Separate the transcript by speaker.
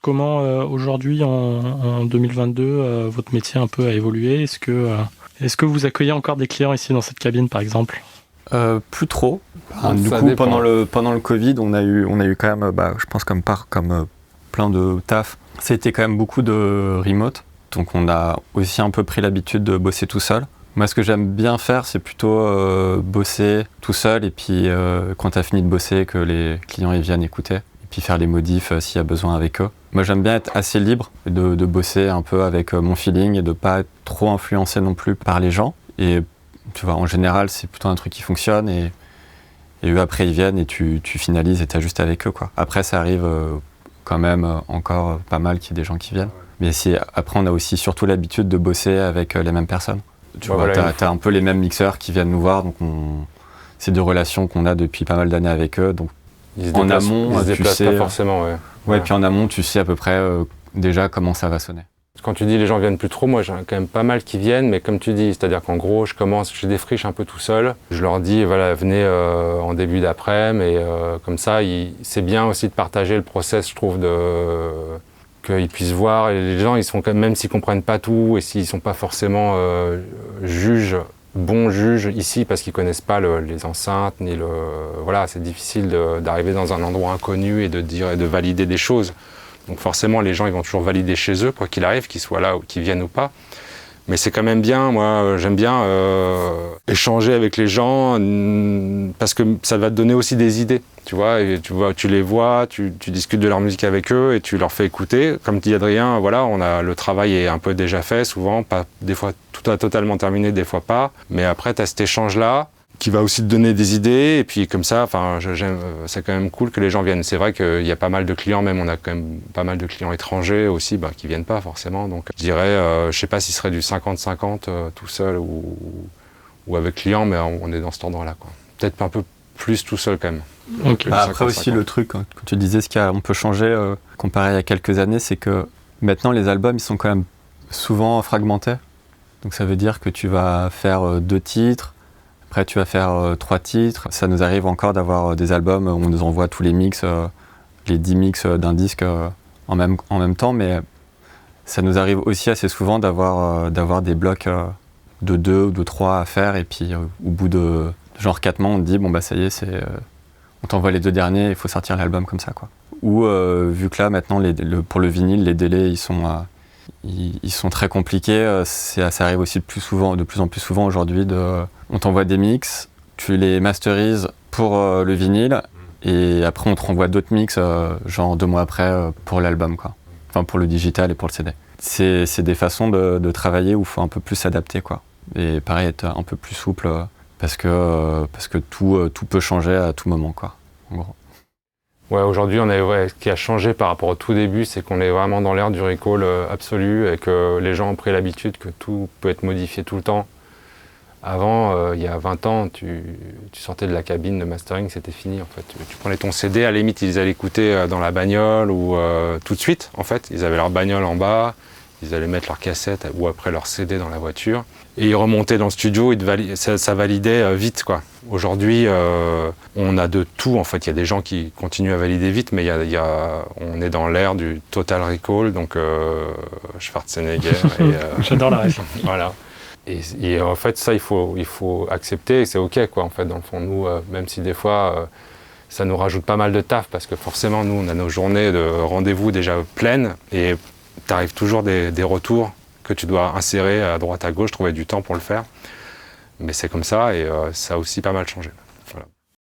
Speaker 1: Comment aujourd'hui, en 2022, votre métier un peu a évolué? Est-ce que vous accueillez encore des clients ici dans cette cabine, par exemple?
Speaker 2: Plus trop. Du
Speaker 3: Ça
Speaker 2: coup,
Speaker 3: dépend.
Speaker 2: pendant le Covid, on a eu quand même, je pense comme plein de taf, c'était quand même beaucoup de remote. Donc on a aussi un peu pris l'habitude de bosser tout seul. Moi, ce que j'aime bien faire, c'est plutôt bosser tout seul et puis quand tu as fini de bosser, que les clients ils viennent écouter et puis faire les modifs s'il y a besoin avec eux. Moi, j'aime bien être assez libre de bosser un peu avec mon feeling et de pas être trop influencé non plus par les gens. Et tu vois, en général, c'est plutôt un truc qui fonctionne et eux, après, ils viennent et tu finalises et t'ajustes avec eux, quoi. Après, ça arrive quand même encore pas mal qu'il y ait des gens qui viennent. Mais après, on a aussi surtout l'habitude de bosser avec les mêmes personnes. Tu vois,
Speaker 3: voilà,
Speaker 2: t'as un peu les mêmes mixeurs qui viennent nous voir, donc c'est des relations qu'on a depuis pas mal d'années avec eux. Donc
Speaker 3: Ils se
Speaker 2: en
Speaker 3: déplacent,
Speaker 2: amont,
Speaker 3: ils se
Speaker 2: tu
Speaker 3: déplacent
Speaker 2: sais,
Speaker 3: pas forcément, ouais.
Speaker 2: ouais, puis en amont, tu sais à peu près déjà comment ça va sonner.
Speaker 3: Quand tu dis les gens viennent plus trop, moi j'ai quand même pas mal qui viennent, mais comme tu dis, c'est-à-dire qu'en gros, je défriche un peu tout seul. Je leur dis, voilà, venez en début d'après-midi, et comme ça, c'est bien aussi de partager le process, je trouve, qu'ils puissent voir. Et les gens, ils sont quand même s'ils comprennent pas tout, et s'ils sont pas forcément bons juges ici, parce qu'ils connaissent pas les enceintes, voilà, c'est difficile d'arriver dans un endroit inconnu et de dire et de valider des choses. Donc forcément, les gens ils vont toujours valider chez eux, quoi qu'il arrive, qu'ils soient là ou qu'ils viennent ou pas. Mais c'est quand même bien, moi j'aime bien échanger avec les gens parce que ça va te donner aussi des idées. Tu vois, tu les vois, tu discutes de leur musique avec eux et tu leur fais écouter. Comme dit Adrien, voilà, le travail est un peu déjà fait, souvent, pas, des fois tout a totalement terminé, des fois pas. Mais après, tu as cet échange-là qui va aussi te donner des idées, et puis comme ça, c'est quand même cool que les gens viennent. C'est vrai qu'il y a pas mal de clients, même on a quand même pas mal de clients étrangers aussi, qui viennent pas forcément. Donc je dirais, je sais pas si ce serait du 50-50 tout seul ou avec clients, mais on est dans cet ordre-là, quoi. Peut-être un peu plus tout seul quand même.
Speaker 1: Okay.
Speaker 2: Après aussi le truc, quand tu disais on peut changer comparé à quelques années, c'est que maintenant les albums ils sont quand même souvent fragmentés. Donc ça veut dire que tu vas faire 2 titres, après tu vas faire 3 titres. Ça nous arrive encore d'avoir des albums où on nous envoie tous les mix, les 10 mix d'un disque en même temps, mais ça nous arrive aussi assez souvent d'avoir des blocs de 2 ou de 3 à faire, et puis au bout de genre 4 mois on te dit bon ça y est, on t'envoie les 2 derniers, il faut sortir l'album comme ça, quoi. Ou vu que là maintenant pour le vinyle les délais ils sont très compliqués, ça arrive aussi de plus en plus souvent aujourd'hui. On t'envoie des mix, tu les masterises pour le vinyle, et après on te renvoie d'autres mix genre 2 mois après pour l'album, quoi. Enfin pour le digital et pour le CD. C'est des façons de travailler où il faut un peu plus s'adapter, quoi. Et pareil, être un peu plus souple parce que tout peut changer à tout moment, quoi, en gros.
Speaker 3: Ouais, aujourd'hui, ce qui a changé par rapport au tout début, c'est qu'on est vraiment dans l'ère du recall absolu et que les gens ont pris l'habitude que tout peut être modifié tout le temps. Avant, il y a 20 ans, tu sortais de la cabine de mastering, c'était fini, en fait. Tu prenais ton CD, à la limite, ils allaient écouter dans la bagnole ou tout de suite, en fait. Ils avaient leur bagnole en bas, ils allaient mettre leur cassette ou après leur CD dans la voiture. Et ils remontaient dans le studio, ça validait vite, quoi. Aujourd'hui, on a de tout, en fait. Il y a des gens qui continuent à valider vite, mais on est dans l'ère du total recall, donc Schwarzenegger.
Speaker 1: J'adore la ref.
Speaker 3: Voilà. Et en fait, ça, il faut accepter, et c'est OK, quoi, en fait, dans le fond. Nous, même si des fois, ça nous rajoute pas mal de taf, parce que forcément, nous, on a nos journées de rendez-vous déjà pleines, et t'arrives toujours des retours que tu dois insérer à droite à gauche, trouver du temps pour le faire. Mais c'est comme ça, et ça a aussi pas mal changé.